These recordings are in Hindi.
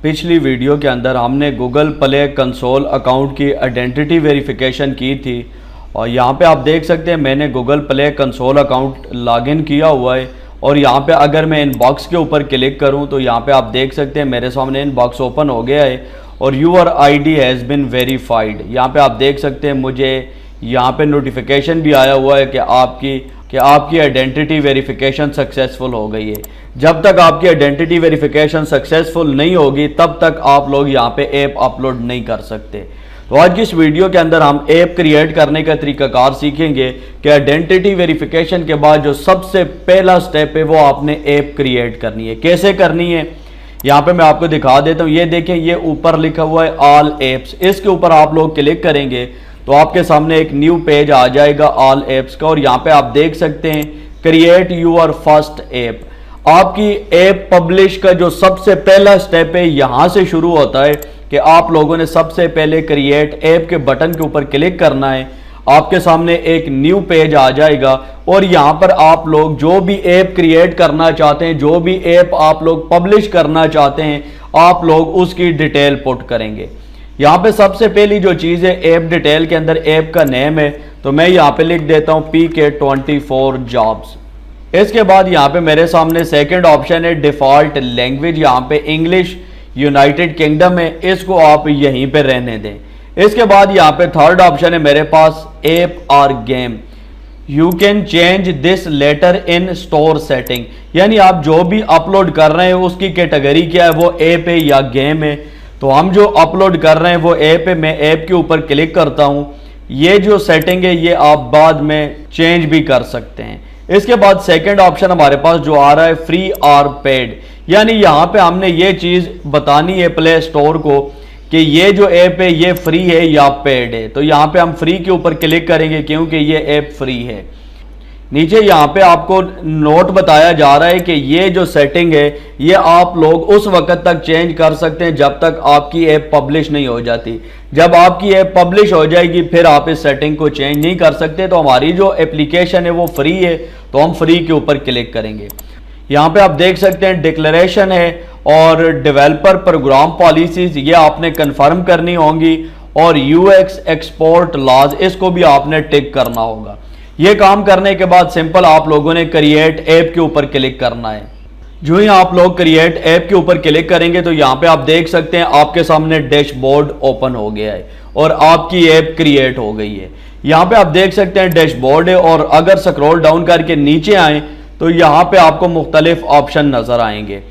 पिछली वीडियो के अंदर हमने गूगल प्ले कंसोल अकाउंट की आइडेंटिटी वेरिफिकेशन की थी और यहाँ पे आप देख सकते हैं मैंने Google play console account login किया हुआ है। और यहाँ पे अगर मैं इनबॉक्स के ऊपर क्लिक करूँ तो यहाँ पे आप देख सकते हैं मेरे सामने इनबॉक्स ओपन हो गया है और your ID has been verified. यहाँ पे आप देख सकते हैं मुझे यहाँ पे नोटिफिकेशन भी आया हुआ है कि आपकी आइडेंटिटी वेरिफिकेशन सक्सेसफुल हो गई है। जब तक आपकी आइडेंटिटी वेरिफिकेशन सक्सेसफुल नहीं होगी तब तक आप लोग यहाँ पे ऐप अपलोड नहीं कर सकते। तो आज की इस वीडियो के अंदर हम ऐप क्रिएट करने का तरीकाकार सीखेंगे कि आइडेंटिटी वेरिफिकेशन के बाद जो सबसे पहला स्टेप है वो आपने ऐप क्रिएट करनी है। कैसे करनी है यहाँ पे मैं आपको दिखा देता हूँ। ये देखें, ये ऊपर लिखा हुआ है ऑल एप्स। इसके ऊपर आप लोग क्लिक करेंगे तो आपके सामने एक न्यू पेज आ जाएगा ऑल एप्स का और यहाँ पे आप देख सकते हैं क्रिएट यूर फर्स्ट ऐप। आपकी ऐप पब्लिश का जो सबसे पहला स्टेप है यहाँ से शुरू होता है कि आप लोगों ने सबसे पहले क्रिएट ऐप के बटन के ऊपर क्लिक करना है। आपके सामने एक न्यू पेज आ जाएगा और यहाँ पर आप लोग जो भी ऐप क्रिएट करना चाहते हैं, जो भी ऐप आप लोग पब्लिश करना चाहते हैं, आप लोग उसकी डिटेल पुट करेंगे। यहाँ पे सबसे पहली जो चीज़ है ऐप डिटेल के अंदर ऐप का नेम है, तो मैं यहाँ पे लिख देता हूँ PK24 जॉब्स। इसके बाद यहाँ पे मेरे सामने सेकंड ऑप्शन है डिफ़ॉल्ट लैंग्वेज, यहाँ पे इंग्लिश यूनाइटेड किंगडम है, इसको आप यहीं पे रहने दें। इसके बाद यहाँ पे थर्ड ऑप्शन है मेरे पास ऐप और game, you can change this later in store setting. यानी आप जो भी अपलोड कर रहे हैं उसकी कैटेगरी क्या है, वो ऐप है या गेम है। तो हम जो अपलोड कर रहे हैं वो ऐप है, मैं ऐप के ऊपर क्लिक करता हूँ। ये जो सेटिंग है ये आप बाद में चेंज भी कर सकते हैं। इसके बाद सेकंड ऑप्शन हमारे पास जो आ रहा है फ्री और पेड, यानी यहाँ पे हमने ये चीज़ बतानी है प्ले स्टोर को कि ये जो ऐप है ये फ्री है या पेड है। तो यहाँ पे हम फ्री के ऊपर क्लिक करेंगे क्योंकि ये ऐप फ्री है। नीचे यहाँ पे आपको नोट बताया जा रहा है कि ये जो सेटिंग है ये आप लोग उस वक्त तक चेंज कर सकते हैं जब तक आपकी ऐप पब्लिश नहीं हो जाती। जब आपकी ऐप पब्लिश हो जाएगी फिर आप इस सेटिंग को चेंज नहीं कर सकते। तो हमारी जो एप्लीकेशन है वो फ्री है तो हम फ्री के ऊपर क्लिक करेंगे। यहाँ पे आप देख सकते हैं डिक्लेरेशन है और डेवलपर प्रोग्राम पॉलिसीज ये आपने कंफर्म करनी होंगी और यूएक्स एक्सपोर्ट लॉज इसको भी आपने टिक करना होगा। ये काम करने के बाद सिंपल आप लोगों ने क्रिएट ऐप के ऊपर क्लिक करना है। जो ही आप लोग क्रिएट ऐप के ऊपर क्लिक करेंगे तो यहाँ पे आप देख सकते हैं आपके सामने डैशबोर्ड ओपन हो गया है और आपकी ऐप क्रिएट हो गई है। यहाँ पे आप देख सकते हैं डैशबोर्ड है और अगर स्क्रॉल डाउन करके नीचे आए तो यहाँ पे आपको मुख्तलिफ ऑप्शन नजर आएंगे।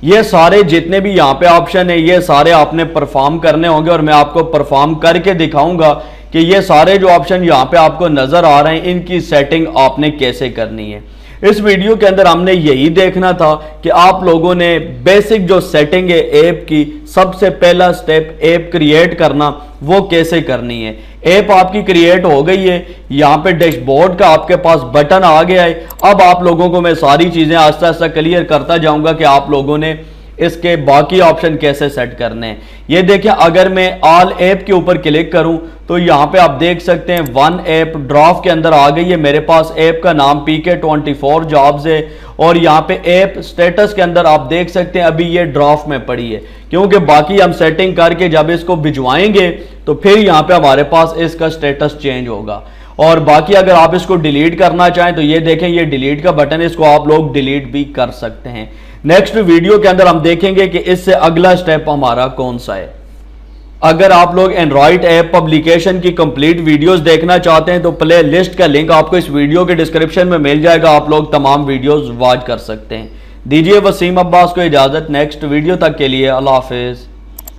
ये सारे जितने भी यहाँ पे ऑप्शन है ये सारे आपने परफॉर्म करने होंगे और मैं आपको परफॉर्म करके दिखाऊंगा कि ये सारे जो ऑप्शन यहाँ पे आपको नजर आ रहे हैं इनकी सेटिंग आपने कैसे करनी है। इस वीडियो के अंदर हमने यही देखना था कि आप लोगों ने बेसिक जो सेटिंग है ऐप की, सबसे पहला स्टेप ऐप क्रिएट करना, वो कैसे करनी है। ऐप आपकी क्रिएट हो गई है, यहाँ पे डैशबोर्ड का आपके पास बटन आ गया है। अब आप लोगों को मैं सारी चीजें आस्ता आस्ता क्लियर करता जाऊंगा कि आप लोगों ने इसके बाकी ऑप्शन कैसे सेट करने हैं। ये देखिए, अगर मैं ऑल ऐप के ऊपर क्लिक करूं तो यहाँ पे आप देख सकते हैं वन ऐप ड्राफ्ट के अंदर आ गई है। मेरे पास ऐप का नाम PK24 जॉब्स है और यहाँ पे ऐप स्टेटस के अंदर आप देख सकते हैं अभी ये ड्राफ्ट में पड़ी है, क्योंकि बाकी हम सेटिंग करके जब इसको भिजवाएंगे तो फिर यहाँ पे हमारे पास इसका स्टेटस चेंज होगा। और बाकी अगर आप इसको डिलीट करना चाहें तो ये देखें, ये डिलीट का बटन है, इसको आप लोग डिलीट भी कर सकते हैं। नेक्स्ट वीडियो के अंदर हम देखेंगे कि इससे अगला स्टेप हमारा कौन सा है। अगर आप लोग एंड्रॉइड ऐप पब्लिकेशन की कंप्लीट वीडियोस देखना चाहते हैं तो प्ले लिस्ट का लिंक आपको इस वीडियो के डिस्क्रिप्शन में मिल जाएगा, आप लोग तमाम वीडियोस वॉच कर सकते हैं। दीजिए वसीम अब्बास को इजाजत, नेक्स्ट वीडियो तक के लिए अल्लाह हाफिज।